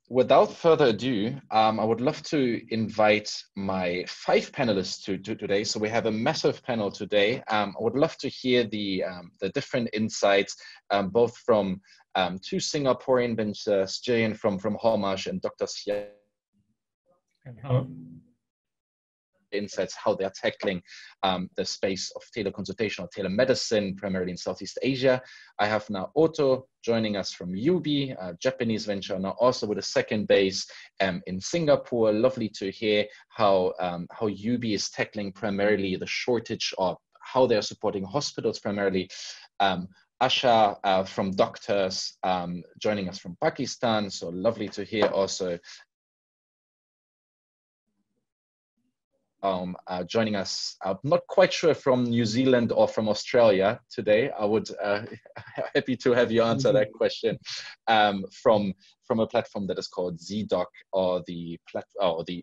without further ado, I would love to invite my 5 panelists to today. So we have a massive panel today. I would love to hear the different insights, both from 2 Singaporean ventures, Jillian from Homage and Dr. Xia. Insights, how they're tackling the space of teleconsultation or telemedicine, primarily in Southeast Asia. I have now Otto joining us from UB, a Japanese venture, now also with a second base in Singapore. Lovely to hear how UB is tackling primarily the shortage, or how they're supporting hospitals primarily. Asha from Doctors joining us from Pakistan, so lovely to hear also. Joining us, not quite sure from New Zealand or from Australia today. I would happy to have you answer that question from a platform that is called ZDoc, or the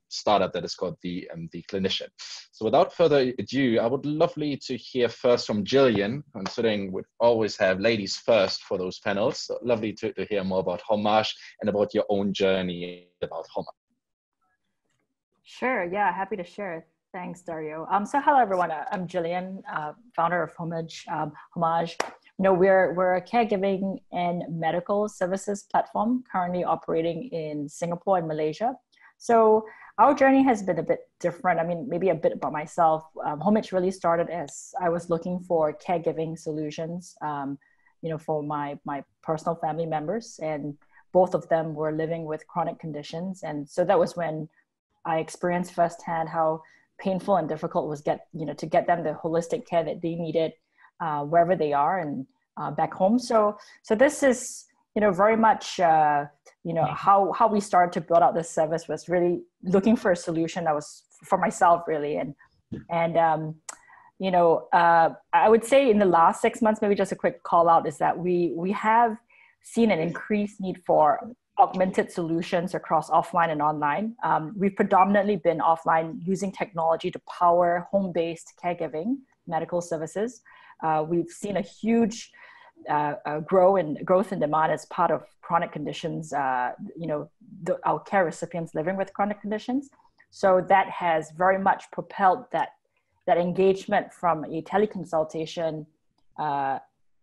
startup that is called the Clinician. So without further ado, I would lovely to hear first from Jillian, considering we always have ladies first for those panels. So lovely to hear more about Homage and about your own journey about Homage. Sure, yeah, happy to share. Thanks, Dario. So hello, everyone. I'm Jillian, founder of Homage. Homage. We're a caregiving and medical services platform currently operating in Singapore and Malaysia. So our journey has been a bit different. I mean, maybe a bit about myself. Homage really started as I was looking for caregiving solutions, for my personal family members, and both of them were living with chronic conditions. And so that was when I experienced firsthand how painful and difficult it was to get them the holistic care that they needed wherever they are and back home. So this is very much how we started to build out this service, was really looking for a solution that was for myself really, and I would say in the last 6 months, maybe just a quick call out, is that we have seen an increased need for augmented solutions across offline and online. We've predominantly been offline, using technology to power home-based caregiving medical services. We've seen a huge growth in demand as part of chronic conditions, our care recipients living with chronic conditions. So that has very much propelled that engagement from a teleconsultation,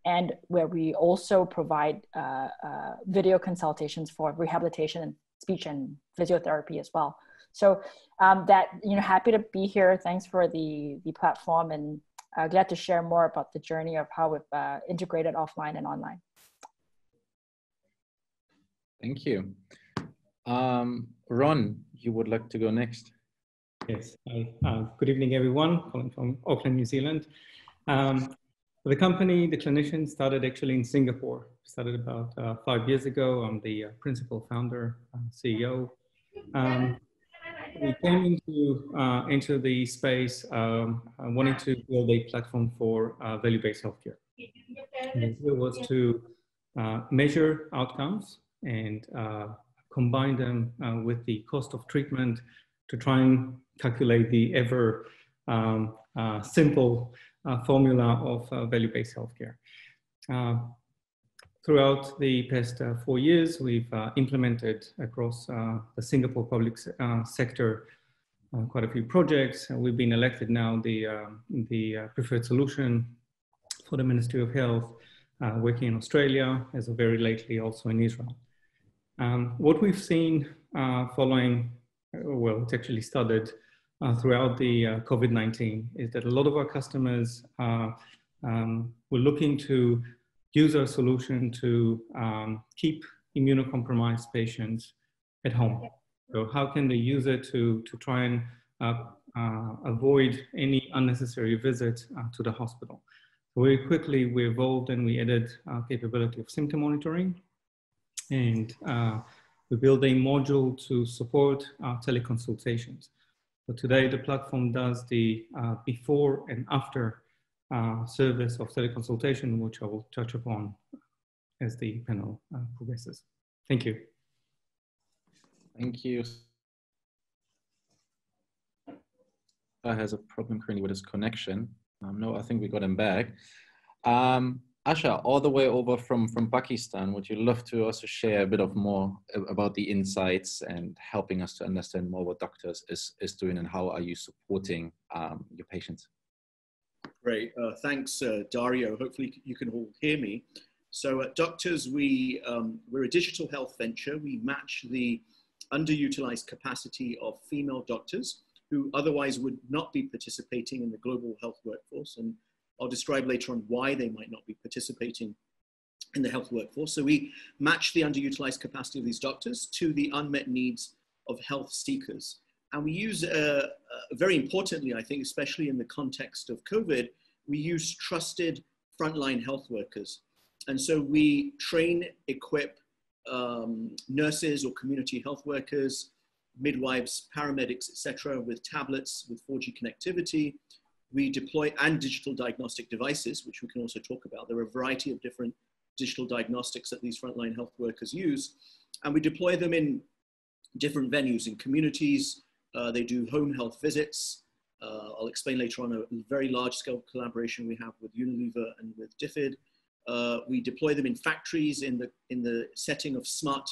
and where we also provide video consultations for rehabilitation and speech and physiotherapy as well. So happy to be here. Thanks for the platform, and glad to share more about the journey of how we've integrated offline and online. Thank you. Ron, you would like to go next? Yes. Good evening, everyone. Calling from Auckland, New Zealand. The company, The Clinician, started actually in Singapore. Started about 5 years ago. I'm the principal founder, CEO. We came into the space wanting to build a platform for value-based healthcare. And the idea was to measure outcomes and combine them with the cost of treatment to try and calculate the ever simple formula of value-based healthcare. Throughout the past 4 years, we've implemented across the Singapore public sector quite a few projects. We've been elected now the preferred solution for the Ministry of Health, working in Australia, as of very lately also in Israel. What we've seen following, well, it's actually started throughout the COVID-19, is that a lot of our customers were looking to use our solution to keep immunocompromised patients at home. So how can they use it to try and avoid any unnecessary visit to the hospital? Very quickly, we evolved and we added capability of symptom monitoring, and we built a module to support teleconsultations. So today, the platform does the before and after service of teleconsultation, which I will touch upon as the panel progresses. Thank you. Thank you. Has a problem currently with his connection. No, I think we got him back. Asha, all the way over from Pakistan, would you love to also share a bit of more about the insights and helping us to understand more what Doctors is doing and how are you supporting your patients? Great, thanks Dario. Hopefully you can all hear me. So at Doctors, we're a digital health venture. We match the underutilized capacity of female doctors who otherwise would not be participating in the global health workforce. And I'll describe later on why they might not be participating in the health workforce. So we match the underutilized capacity of these doctors to the unmet needs of health seekers. And we use, very importantly, I think, especially in the context of COVID, we use trusted frontline health workers. And so we train, equip nurses or community health workers, midwives, paramedics, etc., with tablets, with 4G connectivity. We deploy, and digital diagnostic devices, which we can also talk about. There are a variety of different digital diagnostics that these frontline health workers use. And we deploy them in different venues, in communities. They do home health visits. I'll explain later on a very large scale collaboration we have with Unilever and with DFID. We deploy them in factories in the setting of smart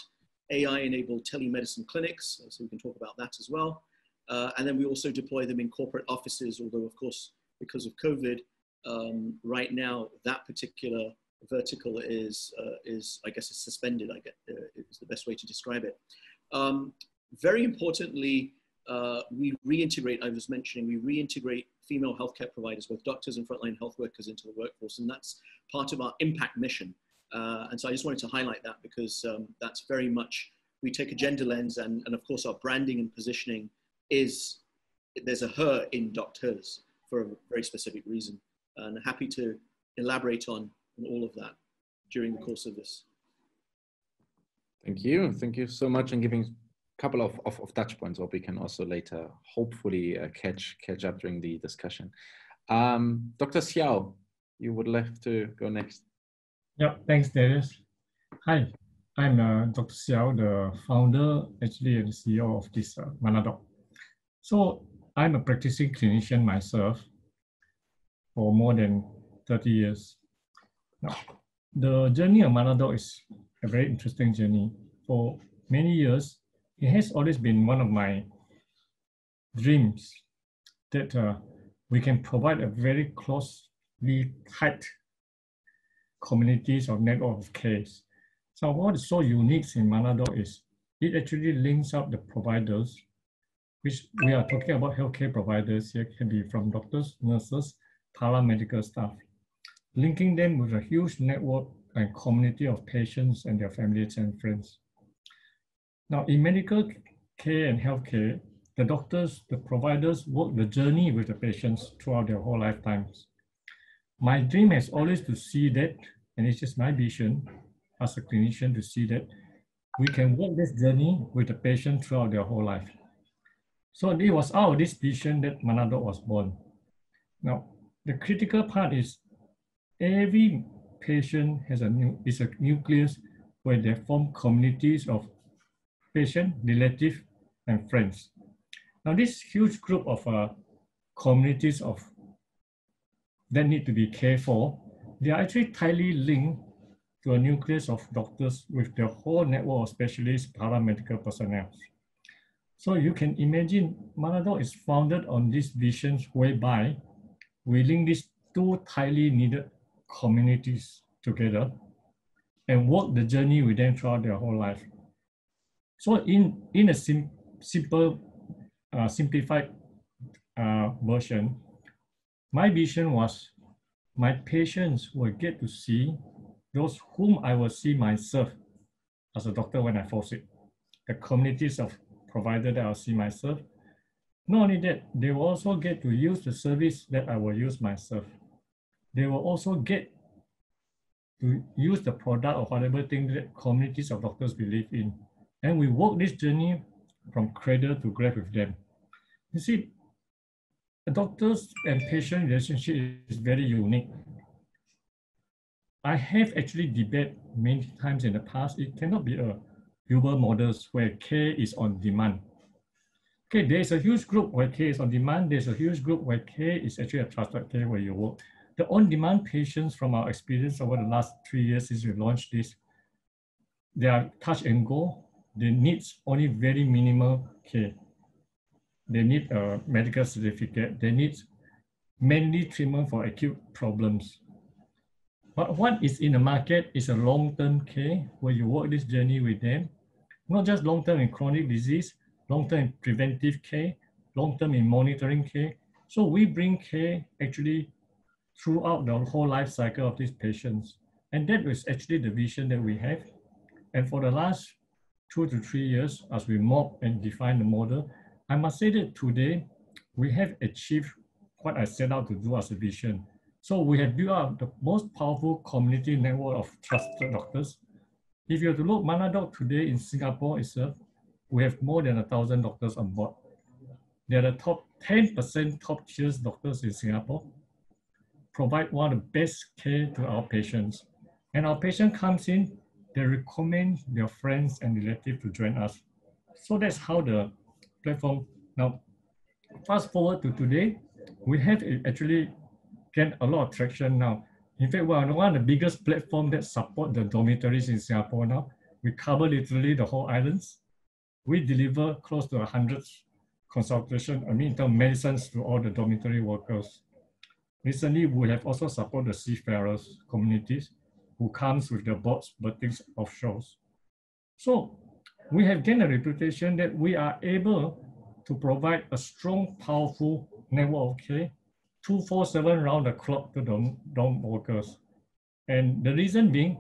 AI-enabled telemedicine clinics, so we can talk about that as well. And then we also deploy them in corporate offices, although of course, because of COVID, right now, that particular vertical is I guess, is suspended, is the best way to describe it. Very importantly, we reintegrate, I was mentioning, we reintegrate female healthcare providers, both doctors and frontline health workers, into the workforce, and that's part of our impact mission. And so I just wanted to highlight that because that's very much, we take a gender lens, and of course our branding and positioning is, there's a her in Doctors for a very specific reason. And happy to elaborate on all of that during the course of this. Thank you. Thank you so much, and giving a couple of touch points, or we can also later hopefully catch up during the discussion. Dr. Xiao, you would like to go next. Yeah, thanks, Darius. Hi, I'm Dr. Xiao, the founder, actually, and CEO of this Manadoc. So I'm a practicing clinician myself for more than 30 years. Now, the journey of Manadoc is a very interesting journey. For many years, it has always been one of my dreams that we can provide a very closely tight communities or network of cares. So what is so unique in Manadoc is it actually links up the providers, which we are talking about healthcare providers here, can be from doctors, nurses, paramedical staff, linking them with a huge network and community of patients and their families and friends. Now, in medical care and healthcare, the doctors, the providers work the journey with the patients throughout their whole lifetimes. My dream has always to see that, and it's just my vision as a clinician to see that we can walk this journey with the patient throughout their whole life. So it was out of this vision that Manadoc was born. Now, the critical part is every patient has a nucleus where they form communities of patient, relative, and friends. Now, this huge group of communities of that need to be cared for, they are actually tightly linked to a nucleus of doctors with their whole network of specialists, paramedical personnel. So you can imagine Manadoc is founded on these visions whereby we link these two tightly needed communities together and walk the journey with them throughout their whole life. So in a simple, simplified version, my vision was my patients will get to see those whom I will see myself as a doctor when I fall sick, the communities of providers that I'll see myself. Not only that, they will also get to use the service that I will use myself. They will also get to use the product or whatever thing that communities of doctors believe in. And we walk this journey from cradle to grave with them. You see, the doctors and patient relationship is very unique. I have actually debated many times in the past, it cannot be a Uber models where care is on demand. Okay, there's a huge group where care is on demand. There's a huge group where care is actually a trusted care where you work. the on-demand patients from our experience over the last 3 years since we launched this, they are touch and go. They need only very minimal care. They need a medical certificate. They need mainly treatment for acute problems. But what is in the market is a long-term care where you work this journey with them, not just long-term in chronic disease, long-term in preventive care, long-term in monitoring care. So we bring care actually throughout the whole life cycle of these patients. And that is actually the vision that we have. And for the last 2 to 3 years, as we map and define the model, I must say that today we have achieved what I set out to do as a vision. So we have built up the most powerful community network of trusted doctors. If you have to look, Manadoc today in Singapore itself, we have more than 1,000 doctors on board. They're the top 10% top tier doctors in Singapore, provide one of the best care to our patients. And our patient comes in, they recommend their friends and relatives to join us. So that's how the platform. Now, fast forward to today, we have actually gained a lot of traction now. In fact, we are one of the biggest platforms that support the dormitories in Singapore now. We cover literally the whole islands. We deliver close to 100 consultations, in terms of medicines to all the dormitory workers. Recently, we have also supported the seafarers communities who comes with their boats, berthings offshore. So we have gained a reputation that we are able to provide a strong, powerful network of care 24/7 round the clock to dorm workers. And the reason being,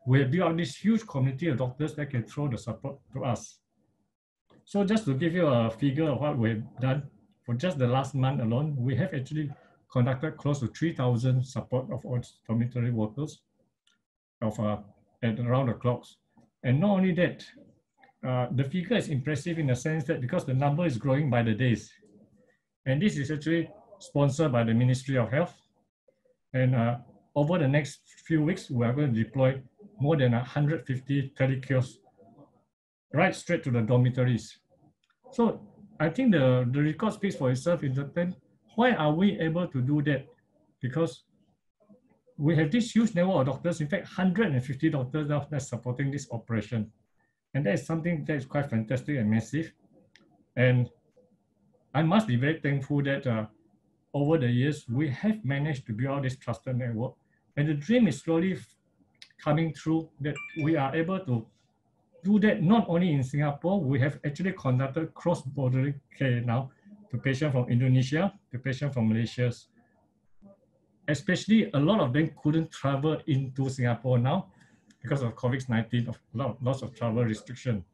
we have built out this huge community of doctors that can throw the support to us. So just to give you a figure of what we've done, for just the last month alone, we have actually conducted close to 3,000 support of all dormitory workers at around the clocks. And not only that, the figure is impressive in the sense that because the number is growing by the days. And this is actually sponsored by the Ministry of Health. And over the next few weeks, we are going to deploy more than 150 telekiosks right straight to the dormitories. So I think the record speaks for itself in the sense, why are we able to do that? Because we have this huge network of doctors, in fact, 150 doctors now that's supporting this operation. And that is something that is quite fantastic and massive. And I must be very thankful that over the years, we have managed to build out this trusted network. And the dream is slowly coming through that we are able to do that not only in Singapore, we have actually conducted cross-border care now to patients from Indonesia, to patients from Malaysia. Especially a lot of them couldn't travel into Singapore now because of COVID-19, lots of travel restriction.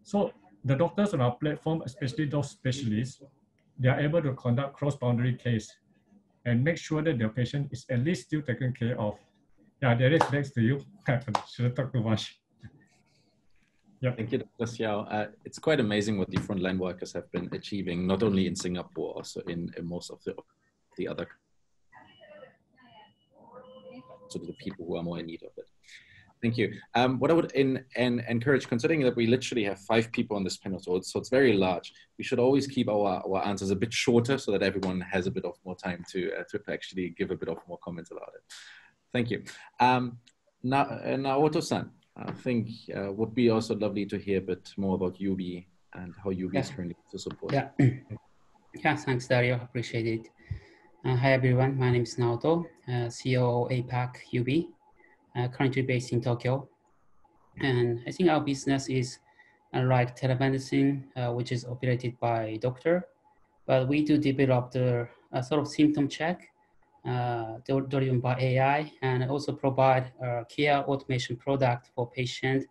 So the doctors on our platform, especially those specialists, they are able to conduct cross-boundary case and make sure that their patient is at least still taken care of. Yeah, Darius, thanks to you. Shouldn't talk too much. Yep. Thank you, Dr. Xiao. It's quite amazing what the frontline workers have been achieving, not only in Singapore, also in most of the other, sort of the people who are more in need of it. Thank you. What I would encourage, considering that we literally have 5 people on this panel, so it's very large, we should always keep our answers a bit shorter so that everyone has a bit of more time to actually give a bit of more comments about it. Thank you. Naoto-san, I think would be also lovely to hear a bit more about UB and how UB is currently to support. Yeah. Yeah, thanks, Dario. Appreciate it. Hi, everyone. My name is Naoto, CEO APAC UB, currently based in Tokyo. And I think our business is unlike telemedicine, which is operated by a doctor, but we do develop the sort of symptom check driven by AI, and also provide a care automation product for patients,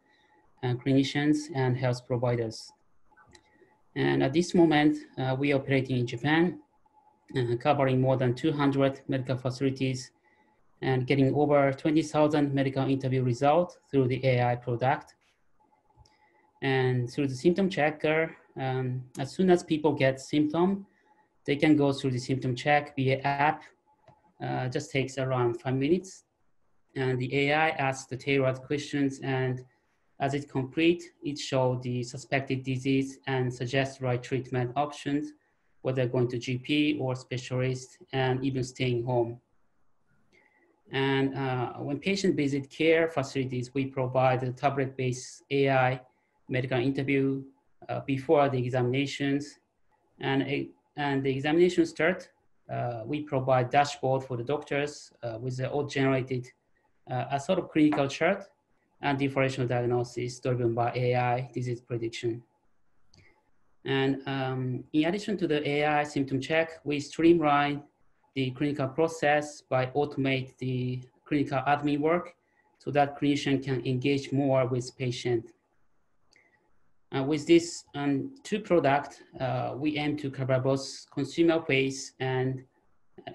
clinicians, and health providers. And at this moment, we are operating in Japan, covering more than 200 medical facilities and getting over 20,000 medical interview results through the AI product. And through the symptom checker, as soon as people get symptom, they can go through the symptom check via app. Just takes around 5 minutes. And the AI asks the tailored questions, and as it complete, it shows the suspected disease and suggests right treatment options, whether going to GP or specialist, and even staying home. And when patients visit care facilities, we provide a tablet-based AI medical interview before the examinations. And the examination start, we provide dashboard for the doctors with the auto-generated a sort of clinical chart and differential diagnosis driven by AI disease prediction. And in addition to the AI symptom check, we streamline the clinical process by automate the clinical admin work so that clinician can engage more with patient. With this two products, we aim to cover both consumer phase and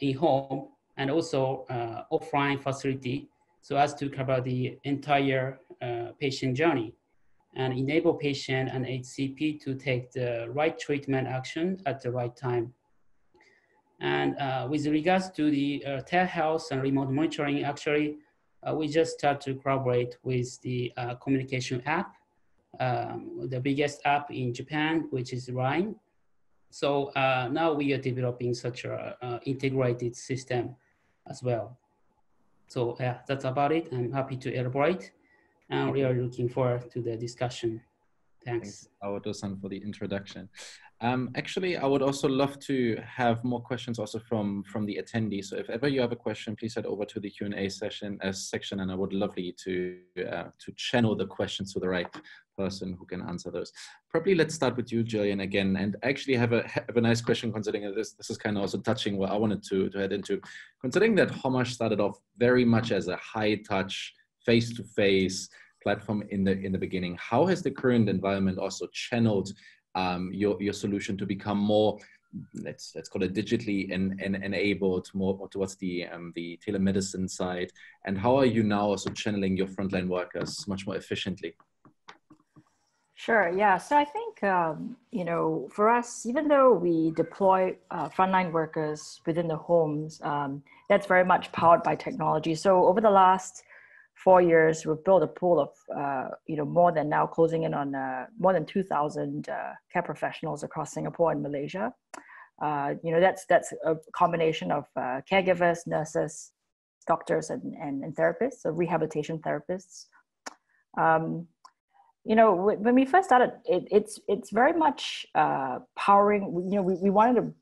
in-home and also offline facility so as to cover the entire patient journey and enable patient and HCP to take the right treatment action at the right time. And with regards to the telehealth and remote monitoring, actually, we just start to collaborate with the communication app, the biggest app in Japan, which is Rhyme. So now we are developing such a integrated system as well. So yeah, that's about it. I'm happy to elaborate. And we are looking forward to the discussion. Thanks. Aoto-san for the introduction. Actually, I would also love to have more questions also from the attendees. So if ever you have a question, please head over to the Q&A section, and I would love to channel the questions to the right person who can answer those. Probably let's start with you, Jillian, again. And actually have a nice question considering this is kind of also touching what I wanted to head into. Considering that Homash started off very much as a high-touch, face-to-face platform in the beginning, how has the current environment also channeled your solution to become more, let's call it digitally enabled, more towards the telemedicine side? And how are you now also channeling your frontline workers much more efficiently? Sure, yeah. So I think, you know, for us, even though we deploy frontline workers within the homes, that's very much powered by technology. So over the last 4 years, we've built a pool of, you know, more than now closing in on more than 2,000 care professionals across Singapore and Malaysia. You know, that's a combination of caregivers, nurses, doctors, and therapists, so rehabilitation therapists. You know, when we first started, it's very much powering. You know, we wanted to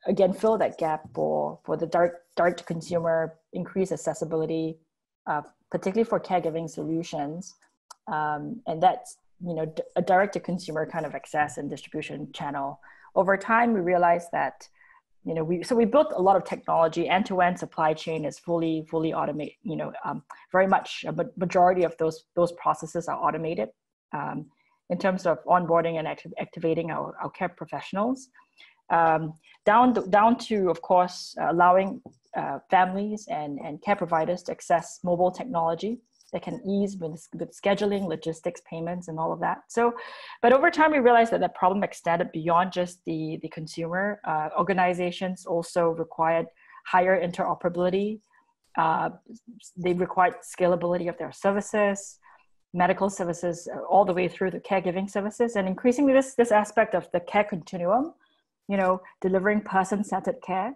again fill that gap for the direct to consumer, increase accessibility, particularly for caregiving solutions, and that's, you know, a direct to consumer kind of access and distribution channel. Over time, we realized that, you know, we built a lot of technology. End-to-end supply chain is fully automated. You know, very much a majority of those processes are automated. In terms of onboarding and activating our care professionals, down to, of course, allowing families and care providers to access mobile technology that can ease with scheduling, logistics, payments, and all of that. So, but over time, we realized that the problem extended beyond just the consumer. Organizations also required higher interoperability. They required scalability of their services, medical services, all the way through the caregiving services, and increasingly this aspect of the care continuum, you know, delivering person-centered care.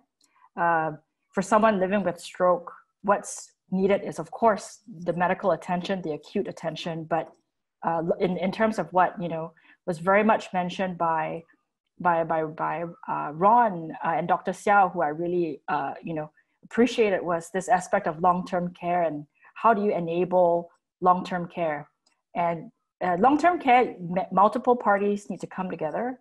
For someone living with stroke, what's needed is, of course, the medical attention, the acute attention, but in terms of what, you know, was very much mentioned by Ron and Dr. Xiao, who I really, you know, appreciated, was this aspect of long-term care and how do you enable long-term care. And long-term care, multiple parties need to come together,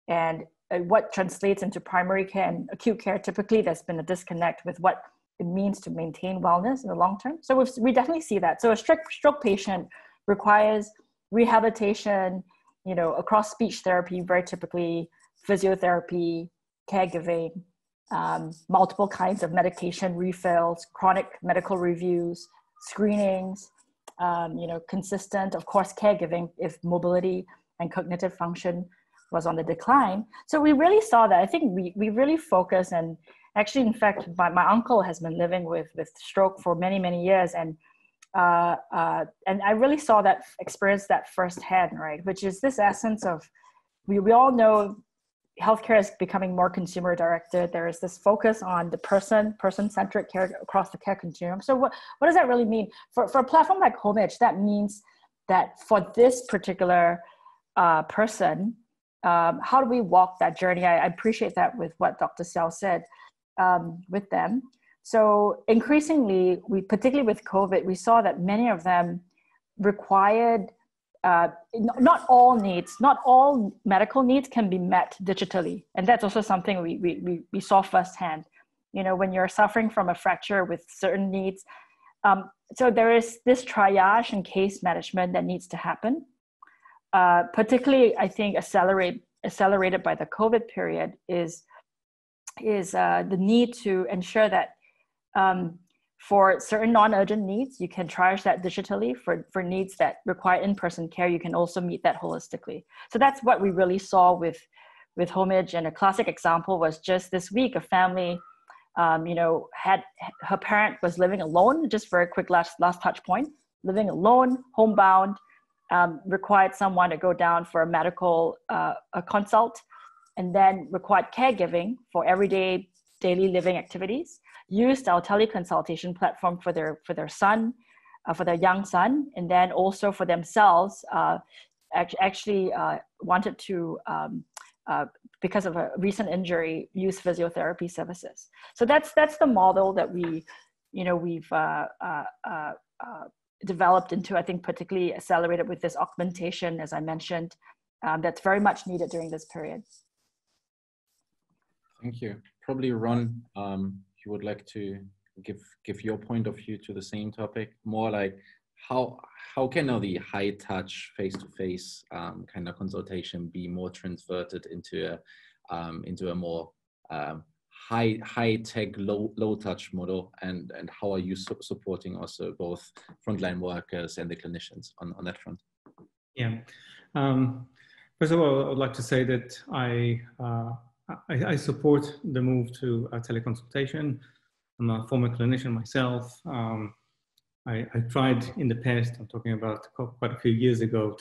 and what translates into primary care and acute care, typically there's been a disconnect with what it means to maintain wellness in the long term. So we definitely see that. So a stroke patient requires rehabilitation, you know, across speech therapy, very typically physiotherapy, caregiving, multiple kinds of medication refills, chronic medical reviews, screenings, you know, consistent, of course, caregiving if mobility and cognitive function was on the decline. So we really saw that. I think we really focus, and actually, in fact, my uncle has been living with stroke for many years, and I really saw that, experienced that firsthand, right? Which is this essence of, we all know healthcare is becoming more consumer directed. There is this focus on the person-centric care across the care continuum. So what does that really mean? For a platform like HomeAge, that means that for this particular person, how do we walk that journey? I appreciate that with what Dr. Xiao said with them. So increasingly, particularly with COVID, we saw that many of them required, not all medical needs can be met digitally. And that's also something we saw firsthand. You know, when you're suffering from a fracture with certain needs, so there is this triage and case management that needs to happen. Particularly, I think accelerated by the COVID period is the need to ensure that for certain non-urgent needs, you can triage that digitally. For needs that require in-person care, you can also meet that holistically. So that's what we really saw with HomeAge. And a classic example was just this week, a family, had her parent was living alone, just for a quick last touch point, living alone, homebound, required someone to go down for a medical a consult, and then required caregiving for everyday daily living activities. Used our teleconsultation platform for their son, for their young son, and then also for themselves. Actually wanted to, because of a recent injury, use physiotherapy services. So that's the model that we've developed into, I think, particularly accelerated with this augmentation, as I mentioned, that's very much needed during this period. Thank you. Probably Ron, you would like to give your point of view to the same topic, more like how can now the high touch face-to-face kind of consultation be more transverted into a more high tech low touch model, and how are you supporting also both frontline workers and the clinicians on that front? Yeah, first of all, I would like to say that I support the move to teleconsultation. I'm a former clinician myself. I tried in the past, I'm talking about quite a few years ago,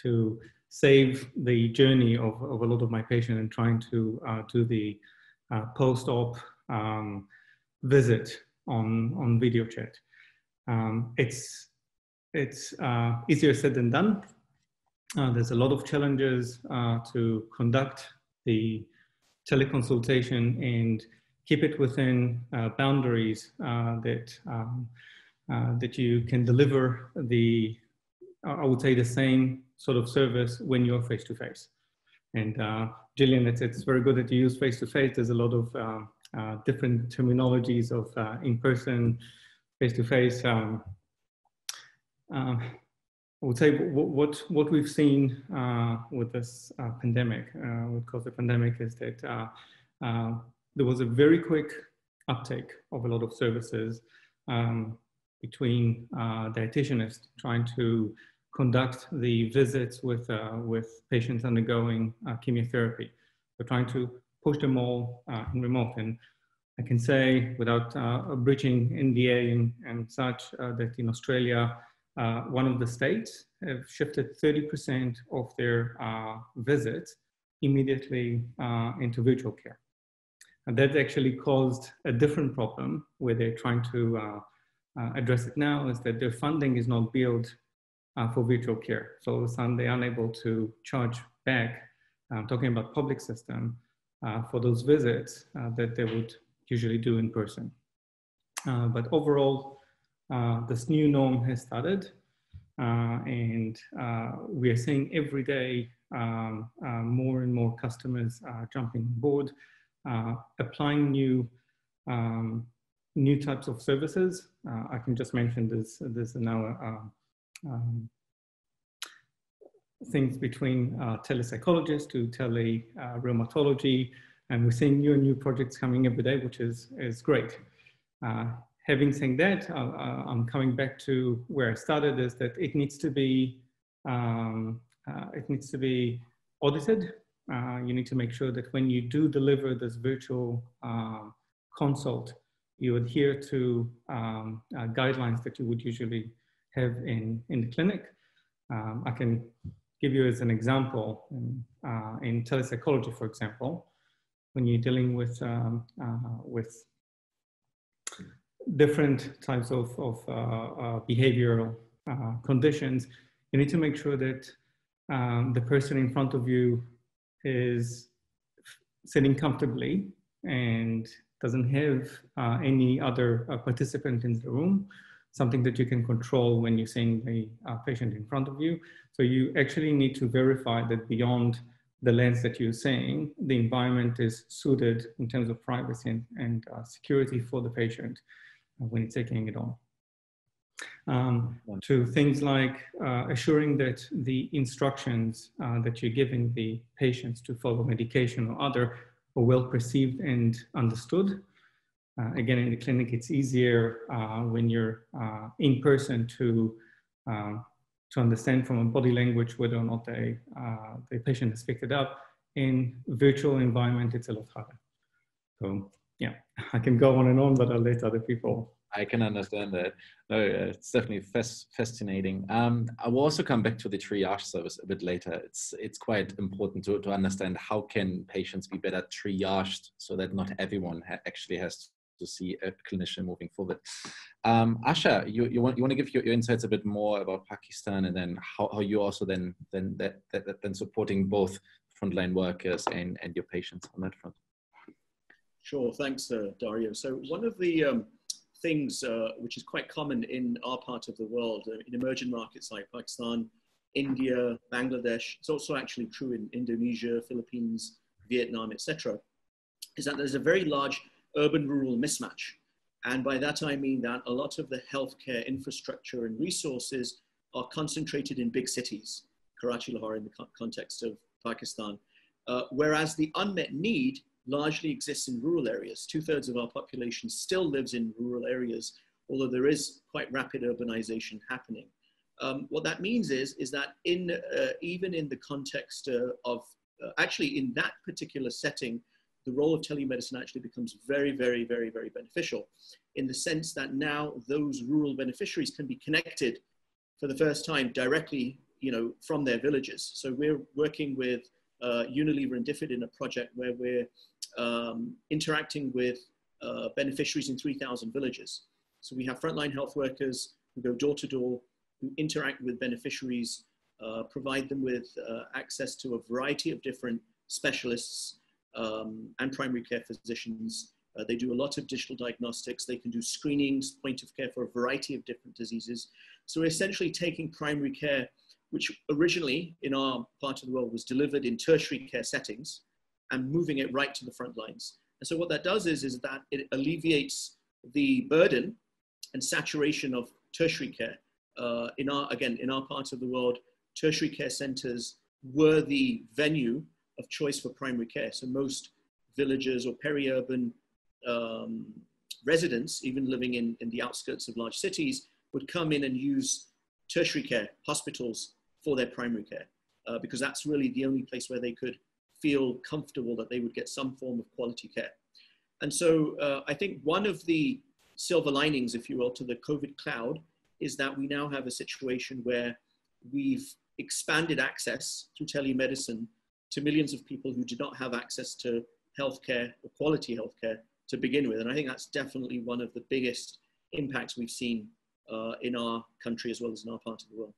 to save the journey of a lot of my patients and trying to do the post-op visit on video chat. It's easier said than done. There's a lot of challenges to conduct the teleconsultation and keep it within boundaries that you can deliver I would say the same sort of service when you're face-to-face. And Gillian, it's very good that you use face-to-face. There's a lot of different terminologies of in-person, face-to-face. I would say what we've seen with this pandemic, with COVID pandemic, is that there was a very quick uptake of a lot of services between dietitianists trying to conduct the visits with patients undergoing chemotherapy. We're trying to push them all in remote. And I can say, without breaching NDA and such, that in Australia, one of the states have shifted 30% of their visits immediately into virtual care. And that actually caused a different problem where they're trying to address it now, is that their funding is not billed for virtual care. So all of a sudden they're unable to charge back, talking about public system, for those visits that they would usually do in person. But overall, this new norm has started, and we are seeing every day more and more customers jumping on board, applying new types of services. I can just mention there's now things between telepsychologists to tele-rheumatology, and we're seeing new projects coming every day, which is great. Having said that, I'm coming back to where I started, is that it needs to be audited. You need to make sure that when you do deliver this virtual consult, you adhere to guidelines that you would usually have in the clinic. I can give you as an example, in telepsychology, for example, when you're dealing with different types of behavioral conditions, you need to make sure that the person in front of you is sitting comfortably and doesn't have any other participant in the room, something that you can control when you're seeing the patient in front of you. So you actually need to verify that beyond the lens that you're seeing, the environment is suited in terms of privacy and security for the patient when you're taking it on. To things like assuring that the instructions that you're giving the patients to follow medication or other are well perceived and understood. Again, in the clinic, it's easier when you're in person to understand from a body language whether or not the patient has picked it up. In virtual environment, it's a lot harder. So yeah, I can go on and on, but I'll let other people. I can understand that. No, it's definitely fascinating. I will also come back to the triage service a bit later. It's quite important to understand how can patients be better triaged so that not everyone actually has to see a clinician moving forward. Asha, you want to give your insights a bit more about Pakistan, and then how you also then supporting both frontline workers and your patients on that front. Sure, thanks, Dario. So one of the things which is quite common in our part of the world, in emerging markets like Pakistan, India, Bangladesh, it's also actually true in Indonesia, Philippines, Vietnam, etc., is that there's a very large urban-rural mismatch. And by that I mean that a lot of the healthcare infrastructure and resources are concentrated in big cities, Karachi, Lahore in the context of Pakistan, whereas the unmet need largely exists in rural areas. 2/3 of our population still lives in rural areas, although there is quite rapid urbanization happening. What that means is that even in the context of, actually in that particular setting, the role of telemedicine actually becomes very, very, very, very beneficial, in the sense that now those rural beneficiaries can be connected for the first time directly, from their villages. So we're working with Unilever and DFID in a project where we're interacting with beneficiaries in 3,000 villages. So we have frontline health workers who go door to door, who interact with beneficiaries, provide them with access to a variety of different specialists and primary care physicians. They do a lot of digital diagnostics. They can do screenings, point of care for a variety of different diseases. So we're essentially taking primary care, which originally in our part of the world was delivered in tertiary care settings, and moving it right to the front lines. And so what that does is that it alleviates the burden and saturation of tertiary care. In our part of the world, tertiary care centers were the venue of choice for primary care. So most villages or peri-urban residents, even living in the outskirts of large cities, would come in and use tertiary care hospitals for their primary care, because that's really the only place where they could feel comfortable that they would get some form of quality care. And so I think one of the silver linings, if you will, to the COVID cloud is that we now have a situation where we've expanded access through telemedicine to millions of people who did not have access to healthcare or quality healthcare to begin with. And I think that's definitely one of the biggest impacts we've seen in our country as well as in our part of the world.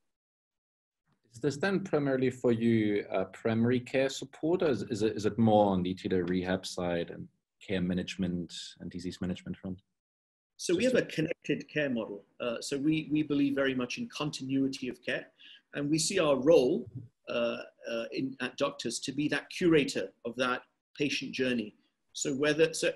Is this then primarily for you primary care support, or is it more on the rehab side and care management and disease management front? So we have a connected care model. So we believe very much in continuity of care, and we see our role at doctors to be that curator of that patient journey. So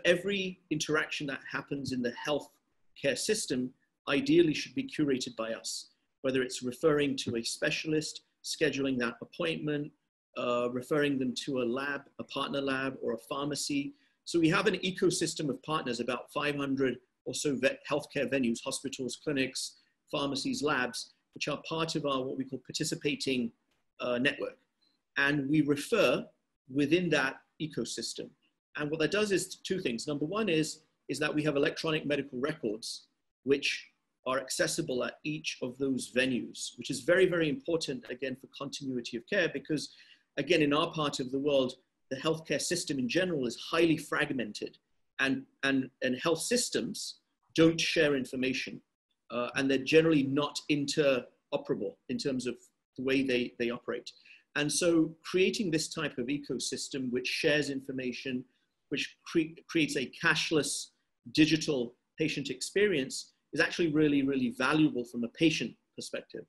every interaction that happens in the healthcare system ideally should be curated by us, whether it's referring to a specialist, scheduling that appointment, referring them to a lab, a partner lab, or a pharmacy. So we have an ecosystem of partners, about 500 or so healthcare venues, hospitals, clinics, pharmacies, labs, which are part of our what we call participating network. And we refer within that ecosystem. And what that does is two things. Number one is that we have electronic medical records, which are accessible at each of those venues, which is very, very important, again, for continuity of care, because again, in our part of the world, the healthcare system in general is highly fragmented, and health systems don't share information, and they're generally not interoperable in terms of the way they operate. And so creating this type of ecosystem which shares information, which creates a cashless digital patient experience is actually really, really valuable from a patient perspective.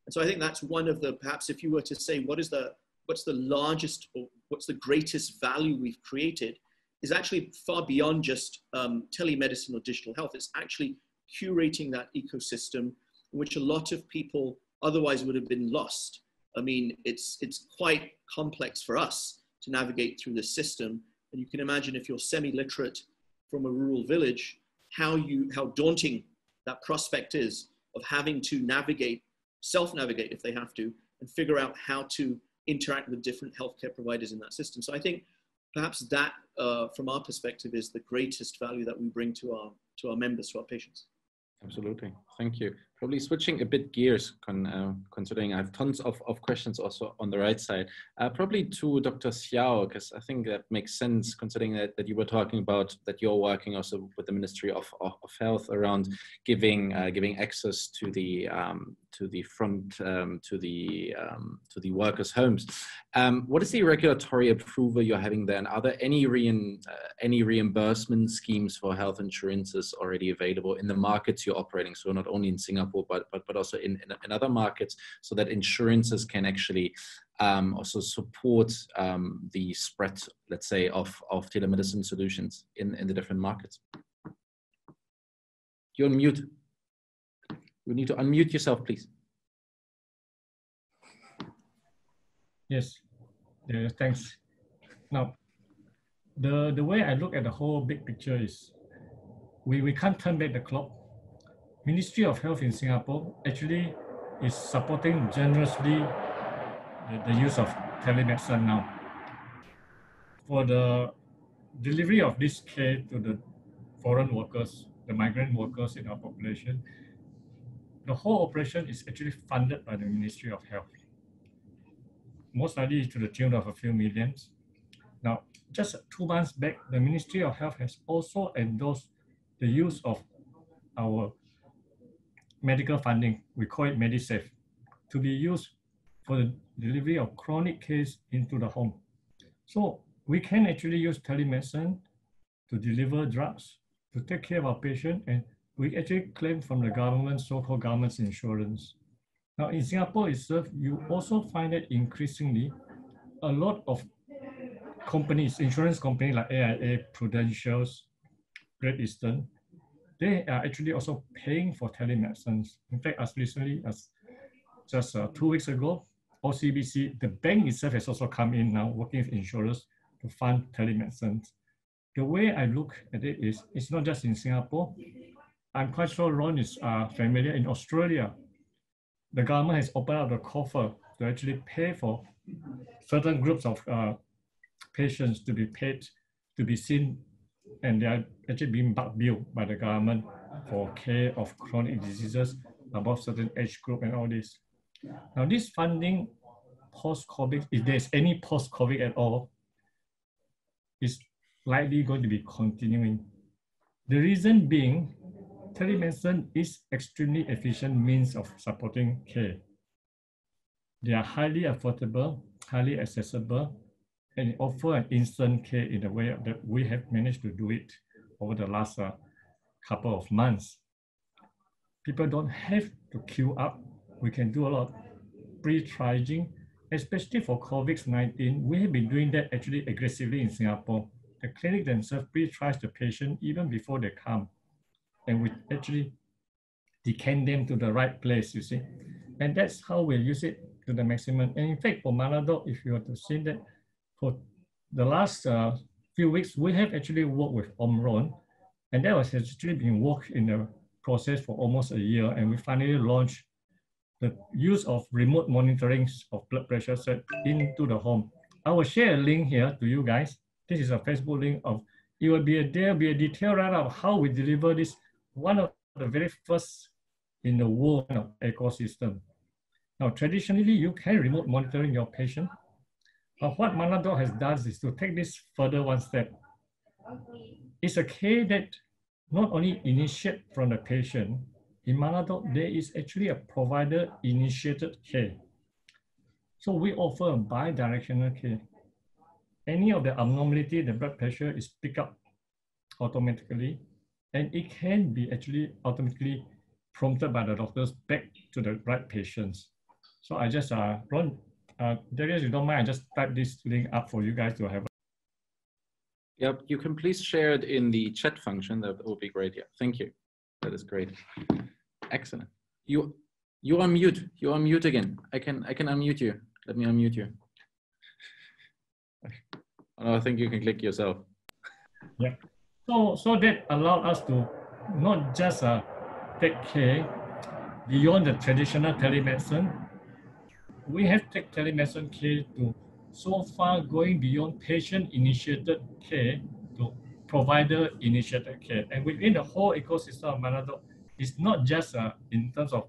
And so I think that's one of the, perhaps if you were to say, what's the largest or what's the greatest value we've created, is actually far beyond just telemedicine or digital health. It's actually curating that ecosystem in which a lot of people otherwise would have been lost. I mean, it's quite complex for us to navigate through this system. And you can imagine if you're semi-literate from a rural village, how daunting that prospect is of having to navigate, self-navigate if they have to, and figure out how to interact with different healthcare providers in that system. So I think perhaps that, from our perspective, is the greatest value that we bring to our members, to our patients. Absolutely, thank you. Probably switching a bit gears, considering I have tons of questions also on the right side. Probably to Dr. Xiao, because I think that makes sense, considering that you were talking about that you're working also with the Ministry of Health around giving access to the workers' homes. What is the regulatory approval you're having there, and are there any reimbursement schemes for health insurances already available in the markets you're operating? So not only in Singapore, but also in other markets, so that insurances can actually also support the spread, let's say, of telemedicine solutions in the different markets. You're on mute. You need to unmute yourself, please. Yes, thanks. Now, the way I look at the whole big picture is we can't turn back the clock. Ministry of Health in Singapore actually is supporting generously the use of telemedicine now. For the delivery of this care to the foreign workers, the migrant workers in our population, the whole operation is actually funded by the Ministry of Health. Most likely to the tune of a few millions. Now, just 2 months back, the Ministry of Health has also endorsed the use of our medical funding, we call it MediSafe, to be used for the delivery of chronic case into the home. So we can actually use telemedicine to deliver drugs, to take care of our patient, and we actually claim from the government, so-called government's insurance. Now in Singapore itself, you also find that increasingly, a lot of companies, insurance companies like AIA, Prudential's, Great Eastern, they are actually also paying for telemedicine. In fact, as recently as just 2 weeks ago, OCBC, the bank itself has also come in now working with insurers to fund telemedicine. The way I look at it is, it's not just in Singapore. I'm quite sure Ron is familiar. In Australia, the government has opened up the coffer to actually pay for certain groups of patients to be paid, to be seen, and they are actually being billed by the government for care of chronic diseases above certain age group and all this. Now this funding post-COVID, if there's any post-COVID at all, is likely going to be continuing. The reason being, telemedicine is extremely efficient means of supporting care. They are highly affordable, highly accessible, and offer an instant care in the way that we have managed to do it over the last couple of months. People don't have to queue up. We can do a lot of pre-triaging, especially for COVID-19. We have been doing that actually aggressively in Singapore. The clinic themselves pre-triage the patient even before they come. And we actually decant them to the right place, you see. And that's how we use it to the maximum. And in fact, for Maladoc, if you were to see that, for the last few weeks, we have actually worked with Omron, and that was actually being worked in the process for almost a year, and we finally launched the use of remote monitoring of blood pressure set into the home. I will share a link here to you guys. This is a Facebook link of, there will be a detailed write-up of how we deliver this, one of the very first in the world of ecosystem. Now, traditionally, you can remote monitoring your patient, what Manado has done is to take this further one step. It's a care that not only initiate from the patient. In Manado, there is actually a provider-initiated care. So we offer a bi-directional care. Any of the abnormality, the blood pressure is picked up automatically, and it can be actually automatically prompted by the doctors back to the right patients. So I just, Ron, Darius, you don't mind, I just type this link up for you guys to have. Yep, you can please share it in the chat function. That would be great. Yeah, thank you. That is great. Excellent. You are mute. You are mute again. I can unmute you. Let me unmute you. Oh, I think you can click yourself. Yeah. So that allowed us to not just take care beyond the traditional telemedicine. We have taken telemedicine care to so far going beyond patient-initiated care to provider-initiated care. And within the whole ecosystem of Manado, it's not just in terms of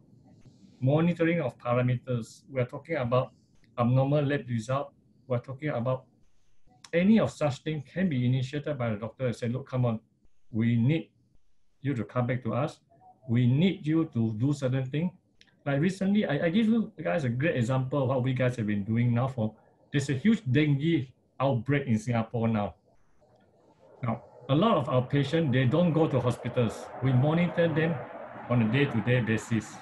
monitoring of parameters. We're talking about abnormal lab result. We're talking about any of such thing can be initiated by the doctor and say, look, come on, we need you to come back to us. We need you to do certain things. Like recently, I give you guys a great example of what we guys have been doing now there's a huge dengue outbreak in Singapore now. Now, a lot of our patients, they don't go to hospitals. We monitor them on a day-to-day basis.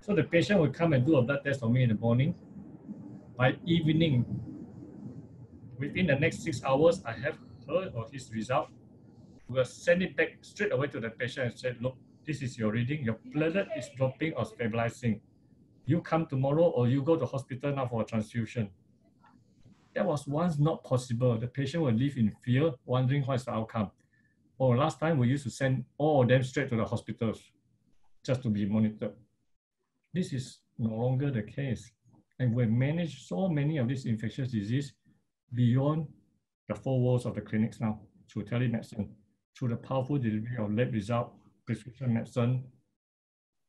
So the patient will come and do a blood test on me in the morning. By evening, within the next 6 hours, I have her or his result. We'll send it back straight away to the patient and say, look, this is your reading. Your platelet is dropping or stabilizing. You come tomorrow or you go to hospital now for a transfusion. That was once not possible. The patient will live in fear, wondering what's the outcome. Or last time we used to send all of them straight to the hospitals just to be monitored. This is no longer the case. And we manage so many of these infectious disease beyond the four walls of the clinics now through telemedicine, through the powerful delivery of lab result, prescription medicine.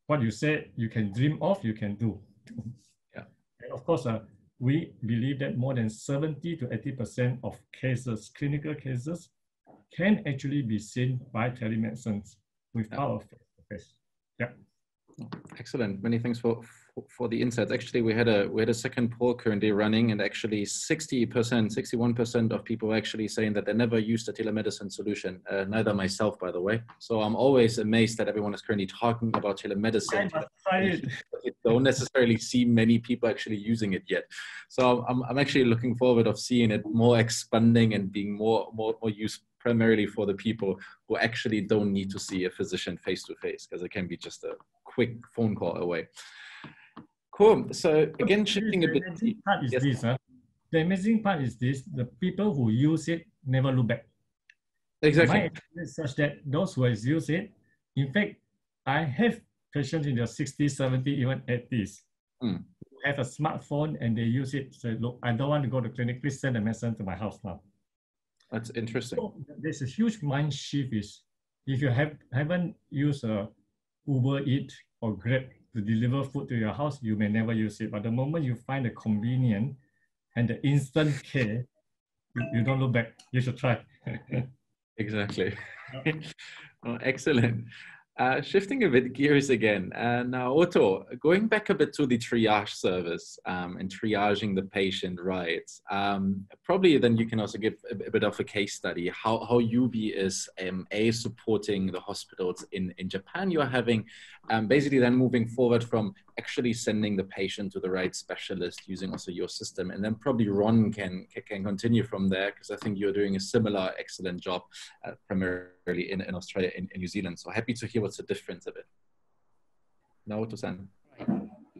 What you say you can dream of, you can do. Yeah. And of course, we believe that more than 70 to 80% of cases, clinical cases, can actually be seen by telemedicine without face-to-face. Yeah. Excellent. Many thanks for the insights. Actually, we had a second poll currently running, and actually 61% of people actually saying that they never used a telemedicine solution. Neither myself, by the way. So I'm always amazed that everyone is currently talking about telemedicine. You don't necessarily see many people actually using it yet. So I'm actually looking forward of seeing it more expanding and being more used primarily for the people who actually don't need to see a physician face-to-face, because it can be just a quick phone call away. Cool. So again, shifting a bit. The amazing part is this: the people who use it never look back. Exactly. My experience is such that those who has used it, in fact, I have patients in their 60s, 70s, even 80s, who have a smartphone and they use it. Say, look, I don't want to go to clinic. Please send a medicine to my house now. That's interesting. So there's a huge mind shift. Is if you haven't used Uber Eats or Grab to deliver food to your house, you may never use it. But the moment you find the convenient and the instant care, you don't look back. You should try. Exactly. Oh, excellent. Shifting a bit gears again. Now, Otto, going back a bit to the triage service and triaging the patient, right? Probably then you can also give a bit of a case study, how UB is supporting the hospitals in Japan. You're having basically then moving forward from actually sending the patient to the right specialist using also your system. And then probably Ron can continue from there, because I think you're doing a similar excellent job primarily in Australia and New Zealand. So happy to hear what's the difference of it. Now to San.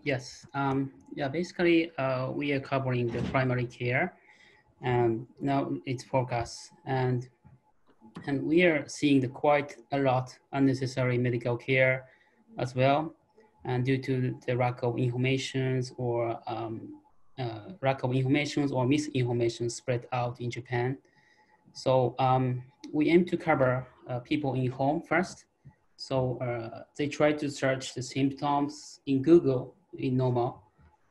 Yes. Yeah, basically we are covering the primary care, and now it's focus, and we are seeing quite a lot unnecessary medical care as well, and due to the lack of informations or misinformation spread out in Japan. So we aim to cover people in home first. So they try to search the symptoms in Google in normal.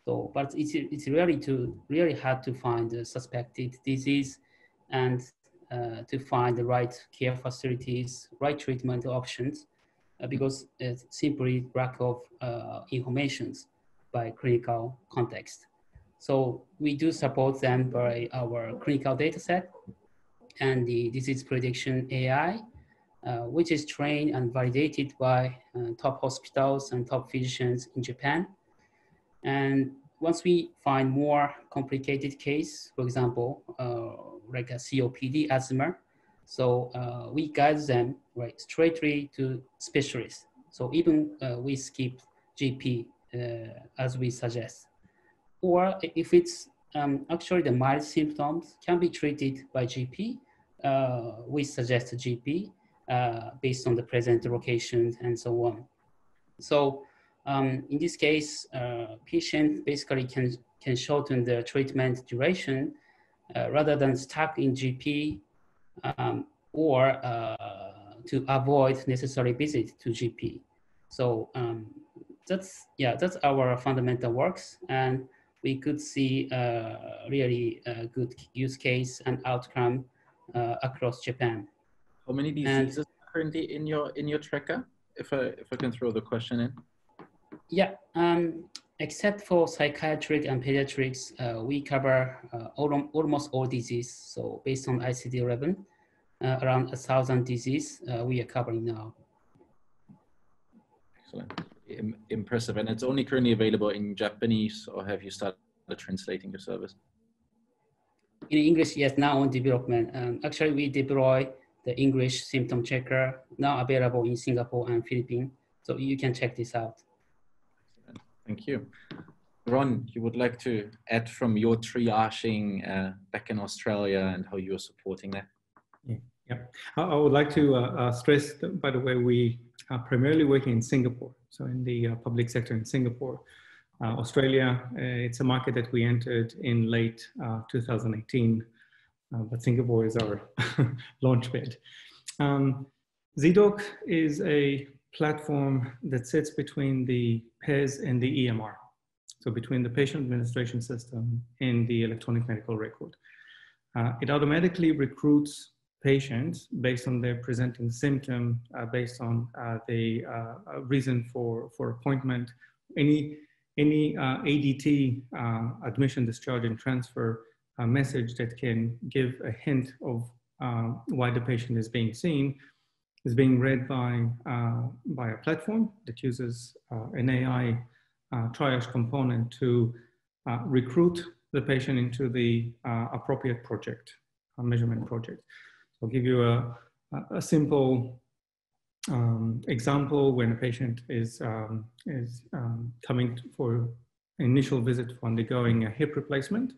So, but it's really hard to find the suspected disease and to find the right care facilities, right treatment options, because it's simply lack of information by clinical context. So we do support them by our clinical data set and the disease prediction AI, which is trained and validated by top hospitals and top physicians in Japan. And once we find more complicated case, for example, like a COPD, asthma, so we guide them straightly to specialists. So even we skip GP as we suggest. Or if it's actually the mild symptoms can be treated by GP, we suggest a GP based on the present location and so on. So in this case, patient basically can shorten the treatment duration rather than stuck in GP or to avoid necessary visit to GP. So that's our fundamental works, and we could see really good use case and outcome across Japan. How many diseases are currently in your tracker? If I can throw the question in. Yeah, except for psychiatric and pediatrics, we cover almost all disease. So based on ICD-11, around 1,000 disease we are covering now. Excellent, impressive. And it's only currently available in Japanese, or have you started translating your service? In English, yes, now on development. Actually, we deploy the English symptom checker, now available in Singapore and Philippines. So you can check this out. Excellent. Thank you. Ron, you would like to add from your triaging back in Australia and how you're supporting that? Yeah. I would like to stress that, by the way, we are primarily working in Singapore. So in the public sector in Singapore. Australia, it's a market that we entered in late 2018, but Singapore is our launchpad. ZDoc is a platform that sits between the PES and the EMR. So between the patient administration system and the electronic medical record. It automatically recruits patients based on their presenting symptom, based on the reason for appointment, any ADT, admission, discharge, and transfer message that can give a hint of why the patient is being seen is being read by a platform that uses an AI triage component to recruit the patient into the appropriate project, measurement project. So I'll give you a simple example. When a patient is coming for initial visit for undergoing a hip replacement,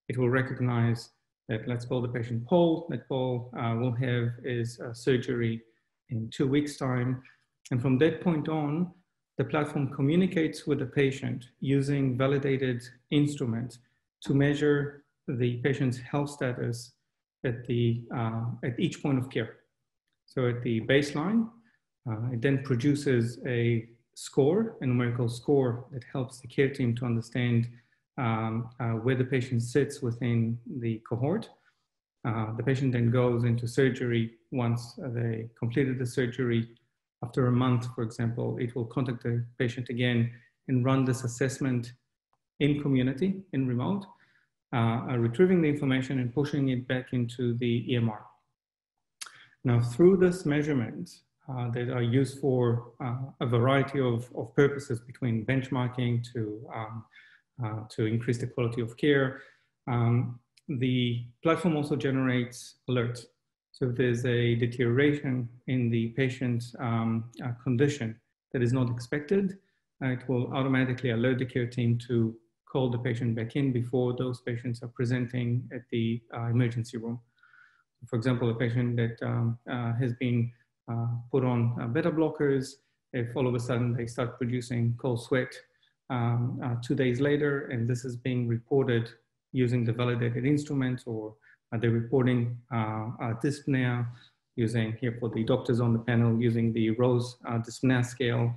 it will recognize that, let's call the patient Paul, that Paul will have his surgery in 2 weeks' time. And from that point on, the platform communicates with the patient using validated instruments to measure the patient's health status at each point of care. So at the baseline, it then produces a score, a numerical score that helps the care team to understand where the patient sits within the cohort. The patient then goes into surgery. Once they completed the surgery, after a month, for example, it will contact the patient again and run this assessment in community, in remote, retrieving the information and pushing it back into the EMR. Now, through this measurement that are used for a variety of purposes, between benchmarking to increase the quality of care, the platform also generates alerts. So if there's a deterioration in the patient's condition that is not expected, it will automatically alert the care team to call the patient back in before those patients are presenting at the emergency room. For example, a patient that has been put on beta blockers, if all of a sudden they start producing cold sweat 2 days later, and this is being reported using the validated instruments, or they're reporting dyspnea using, here for the doctors on the panel, using the Rose dyspnea scale,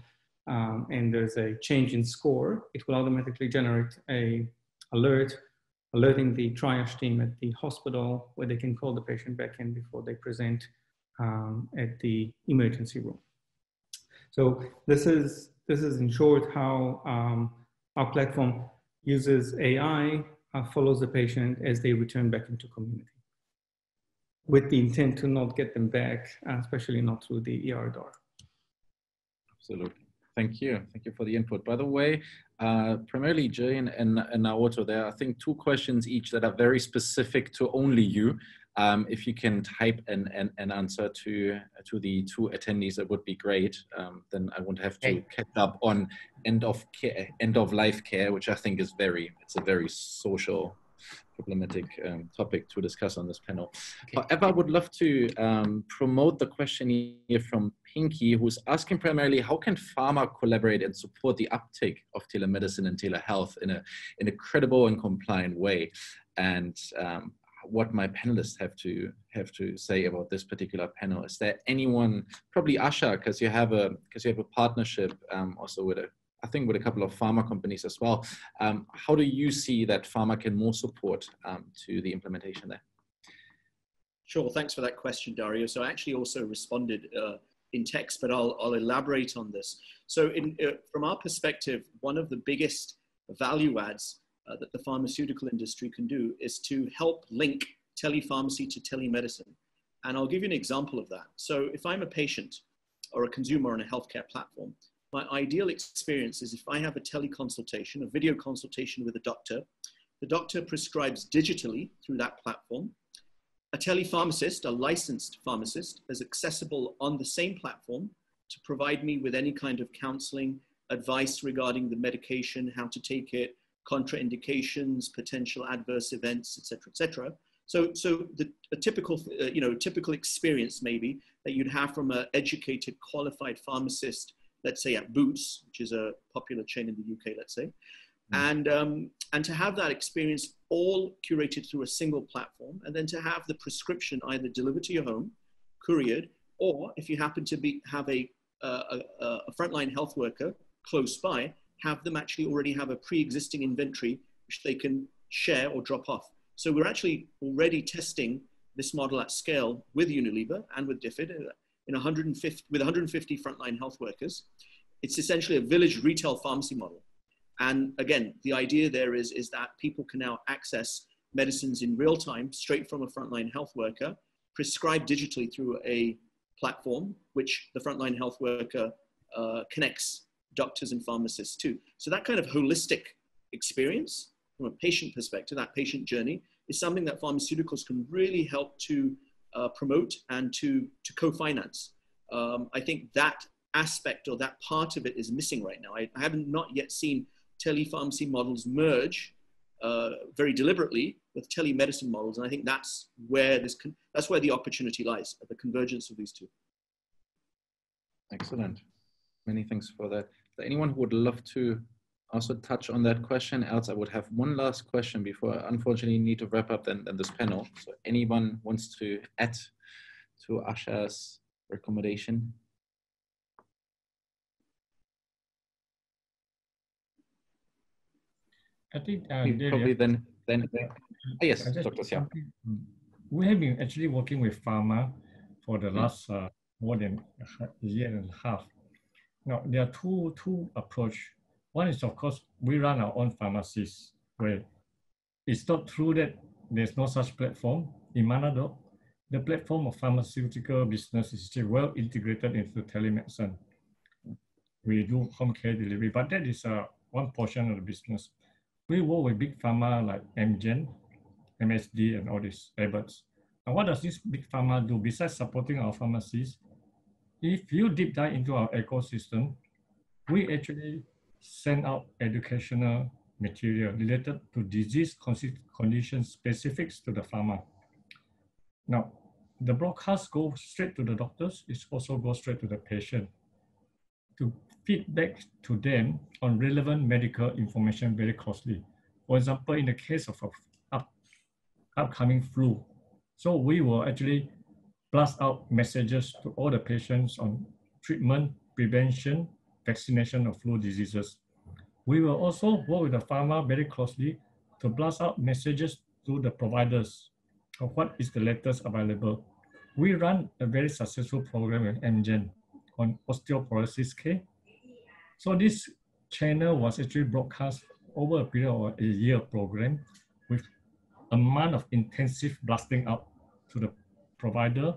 and there's a change in score, it will automatically generate a alert, alerting the triage team at the hospital, where they can call the patient back in before they present at the emergency room. So this is in short how our platform uses AI, follows the patient as they return back into community, with the intent to not get them back, especially not through the ER door. Absolutely. Thank you. Thank you for the input. By the way, primarily Jane and Naoto, there are, I think, 2 questions each that are very specific to only you. If you can type an answer to the 2 attendees, that would be great. Then I won't have to catch up on end of life care, which I think is it's a very social problematic topic to discuss on this panel. Okay. However, I would love to promote the question here from Pinky, who's asking primarily, how can pharma collaborate and support the uptake of telemedicine and telehealth in a credible and compliant way? And what my panelists have to say about this particular panel. Is there anyone, probably Asha, because you have a partnership also with I think with a couple of pharma companies as well. How do you see that pharma can more support to the implementation there? Sure, thanks for that question, Dario. So I actually also responded in text, but I'll elaborate on this. So from our perspective, one of the biggest value adds that the pharmaceutical industry can do is to help link telepharmacy to telemedicine. And I'll give you an example of that. So if I'm a patient or a consumer on a healthcare platform, my ideal experience is if I have a teleconsultation, a video consultation with a doctor, the doctor prescribes digitally through that platform. A telepharmacist, a licensed pharmacist, is accessible on the same platform to provide me with any kind of counseling, advice regarding the medication, how to take it, contraindications, potential adverse events, et cetera, So a typical experience maybe that you'd have from an educated, qualified pharmacist, let's say at Boots, which is a popular chain in the UK, let's say, and to have that experience all curated through a single platform, and then to have the prescription either delivered to your home, couriered, or if you happen to have a frontline health worker close by, have them actually already have a pre-existing inventory which they can share or drop off. So we're actually already testing this model at scale with Unilever and with DFID with 150 frontline health workers. It's essentially a village retail pharmacy model. And again, the idea there is that people can now access medicines in real time, straight from a frontline health worker, prescribed digitally through a platform, which the frontline health worker connects doctors and pharmacists to. So that kind of holistic experience from a patient perspective, that patient journey, is something that pharmaceuticals can really help to promote and to co-finance. I think that aspect or that part of it is missing right now. I haven't not yet seen telepharmacy models merge very deliberately with telemedicine models, and I think that's where the opportunity lies, at the convergence of these two. Excellent. Many thanks for that. Is there anyone who would love to also touch on that question? Else I would have one last question before I unfortunately need to wrap up then this panel. So anyone wants to add to Asha's recommendation? I think probably then yes, Dr. Xiao. We have been actually working with pharma for the last more than a year and a half. Now there are two approaches. One is, of course, we run our own pharmacies, where it's not true that there's no such platform. In Manado, the platform of pharmaceutical business is still well integrated into telemedicine. We do home care delivery, but that is one portion of the business. We work with big pharma like Amgen, MSD, and all these Abbott's. And what does this big pharma do besides supporting our pharmacies? If you deep dive into our ecosystem, we actually send out educational material related to disease condition specifics to the pharma. Now, the broadcast goes straight to the doctors. It also goes straight to the patient to feedback to them on relevant medical information very closely. For example, in the case of upcoming flu, so we will actually blast out messages to all the patients on treatment, prevention, vaccination of flu diseases. We will also work with the pharma very closely to blast out messages to the providers of what is the latest available. We run a very successful program with Amgen on osteoporosis care. So this channel was actually broadcast over a period of a year program with a month of intensive blasting out to the provider,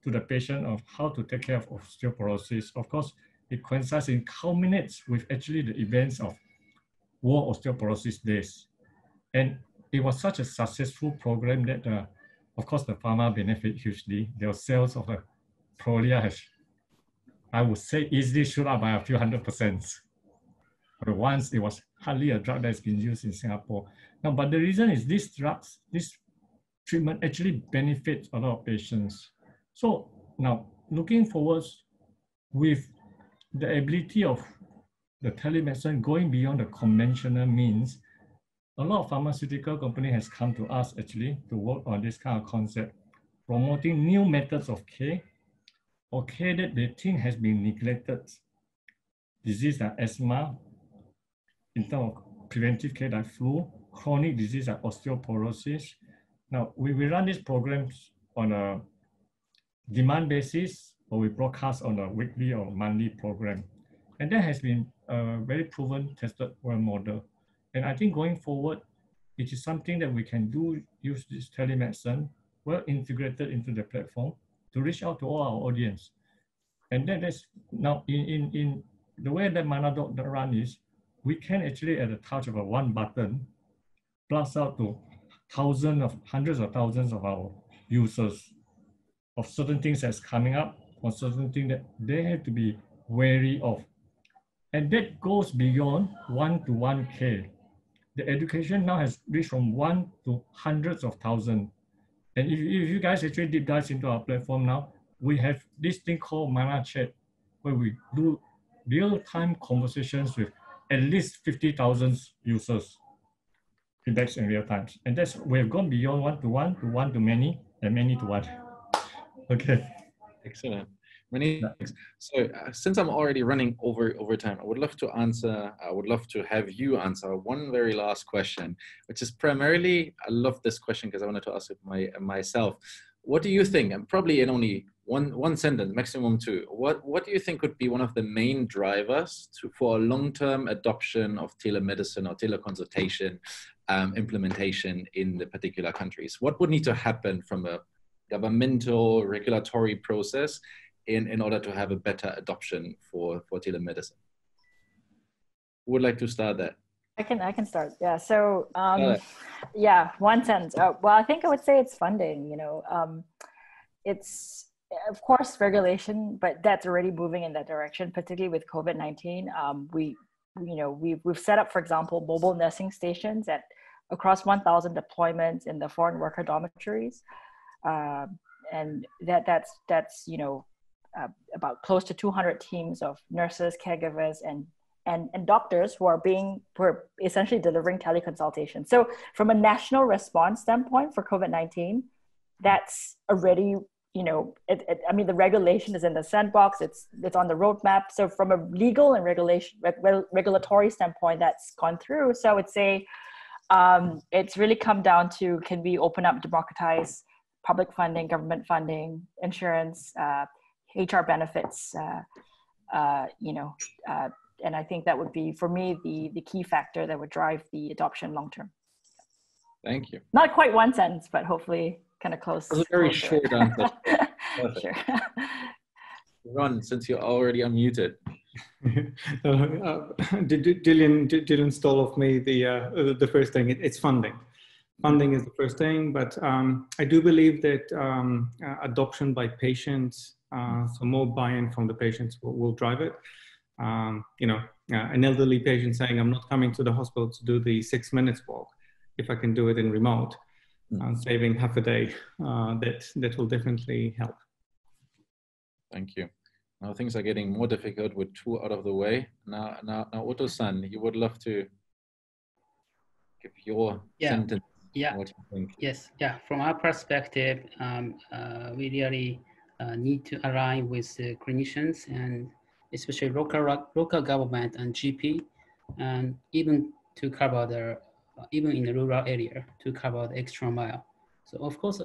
to the patient of how to take care of osteoporosis. Of course, it coincides in culminates with actually the events of World Osteoporosis Days. And it was such a successful program that, of course, the pharma benefit hugely. Their sales of the Prolia has, I would say, easily shoot up by a few 100%. But once it was hardly a drug that's been used in Singapore. Now, but the reason is these drugs, this treatment actually benefits a lot of patients. So now, looking forward with the ability of the telemedicine going beyond the conventional means, a lot of pharmaceutical company has come to us actually to work on this kind of concept, promoting new methods of care or care that they think has been neglected. Disease like asthma, in terms of preventive care like flu, chronic disease like osteoporosis. Now, we run these programs on a demand basis, or we broadcast on a weekly or monthly program. And that has been a very proven, tested well model. And I think going forward, it is something that we can do, use this telemedicine well integrated into the platform to reach out to all our audience. And that is now in the way that Manadoc run is, we can actually at the touch of a one button, blast out to hundreds of thousands of our users of certain things that's coming up or certain things that they have to be wary of. And that goes beyond one-to-one care. The education now has reached from 1 to hundreds of thousands. And if you guys actually deep dive into our platform now, we have this thing called Mana Chat, where we do real-time conversations with at least 50,000 users. Feedbacks in real time. And that's, we have gone beyond one-to-one to one-to-many and many-to-one. Okay. Excellent. Many thanks. So since I'm already running over time, I would love to have you answer one very last question, which is primarily, I love this question because I wanted to ask it myself. What do you think, and probably in only one sentence, maximum two, what do you think would be one of the main drivers for a long-term adoption of telemedicine or teleconsultation implementation in the particular countries? What would need to happen from a governmental regulatory process in order to have a better adoption for telemedicine? Who would like to start that? I can start. Yeah. So yeah, one sentence. Well, I think I would say it's funding. You know, it's of course regulation, but that's already moving in that direction. Particularly with COVID-19, we've set up, for example, mobile nursing stations at across 1,000 deployments in the foreign worker dormitories, and that's about close to 200 teams of nurses, caregivers, and doctors who are essentially delivering teleconsultation. So from a national response standpoint for COVID-19, that's already, I mean, the regulation is in the sandbox, it's on the roadmap. So from a legal and regulatory standpoint, that's gone through. So I would say it's really come down to, can we open up, democratize public funding, government funding, insurance, HR benefits, and I think that would be, for me, the key factor that would drive the adoption long term. Thank you. Not quite one sentence, but hopefully kind of close. It was a very short answer. Sure. Ron, since you're already unmuted. Dylan stole off me the first thing. It's funding. Funding is the first thing, but I do believe that adoption by patients, so more buy-in from the patients will drive it. An elderly patient saying, I'm not coming to the hospital to do the 6 minutes walk. If I can do it in remote, saving half a day, that will definitely help. Thank you. Now things are getting more difficult with two out of the way. Now Otto-san, you would love to give your sentence. Yeah. What you think. Yes. Yeah. From our perspective, we really need to align with the clinicians and especially local government and GP, and even to cover the, even in the rural area, to cover the extra mile. So of course,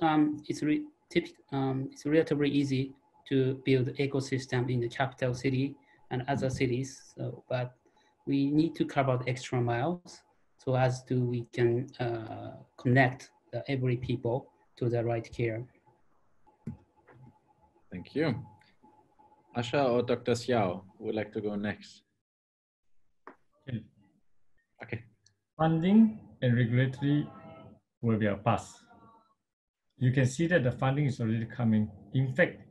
it's relatively easy to build ecosystem in the capital city and other cities. So, but we need to cover the extra miles so as to we can connect every people to the right care. Thank you. Asha or Dr. Xiao would like to go next. Okay. Funding and regulatory will be a pass. You can see that the funding is already coming. In fact,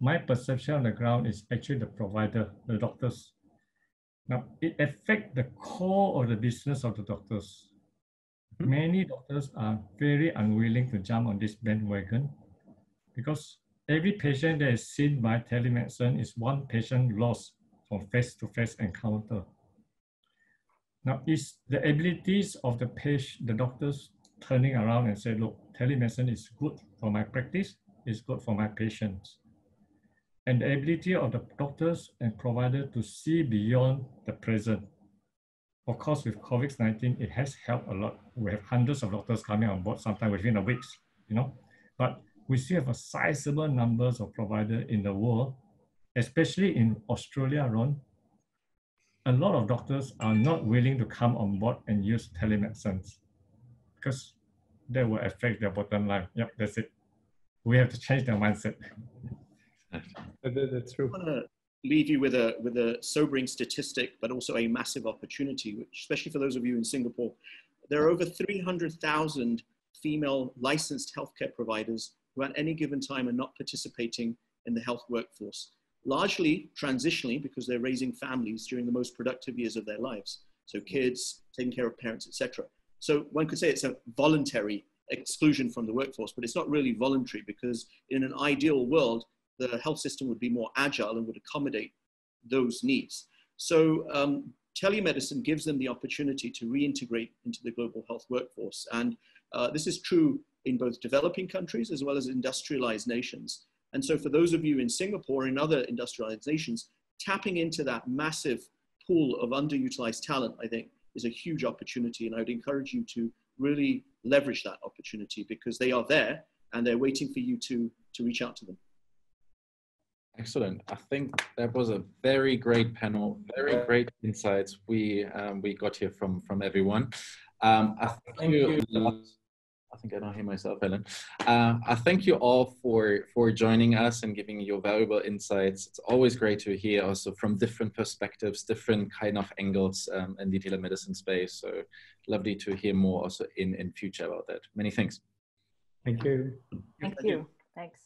my perception on the ground is actually the provider, the doctors. Now, it affects the core of the business of the doctors. Many doctors are very unwilling to jump on this bandwagon because every patient that is seen by telemedicine is one patient lost from face-to-face encounter. Now, is the abilities of the patient, the doctors turning around and say, look, telemedicine is good for my practice, it's good for my patients. And the ability of the doctors and provider to see beyond the present. Of course, with COVID-19, it has helped a lot. We have hundreds of doctors coming on board, sometimes within a week, you know. But we still have a sizable numbers of providers in the world, especially in Australia alone. A lot of doctors are not willing to come on board and use telemedicine because that will affect their bottom line. Yep, that's it. We have to change their mindset. That's true. I want to leave you with a sobering statistic, but also a massive opportunity, which, especially for those of you in Singapore, there are over 300,000 female licensed healthcare providers who at any given time are not participating in the health workforce, largely transitionally because they're raising families during the most productive years of their lives. So kids, taking care of parents, etc. So one could say it's a voluntary exclusion from the workforce, but it's not really voluntary because in an ideal world, the health system would be more agile and would accommodate those needs. So telemedicine gives them the opportunity to reintegrate into the global health workforce. And this is true in both developing countries as well as industrialized nations. And so for those of you in Singapore and other industrialized nations, tapping into that massive pool of underutilized talent, I think, is a huge opportunity. And I would encourage you to really leverage that opportunity because they are there and they're waiting for you to reach out to them. Excellent. I think that was a very great panel, very great insights we got here from everyone. I think I don't hear myself, Helen. I thank you all for joining us and giving your valuable insights. It's always great to hear also from different perspectives, different kind of angles in the telemedicine space. So lovely to hear more also in future about that. Many thanks. Thank you. Thank you. Thanks.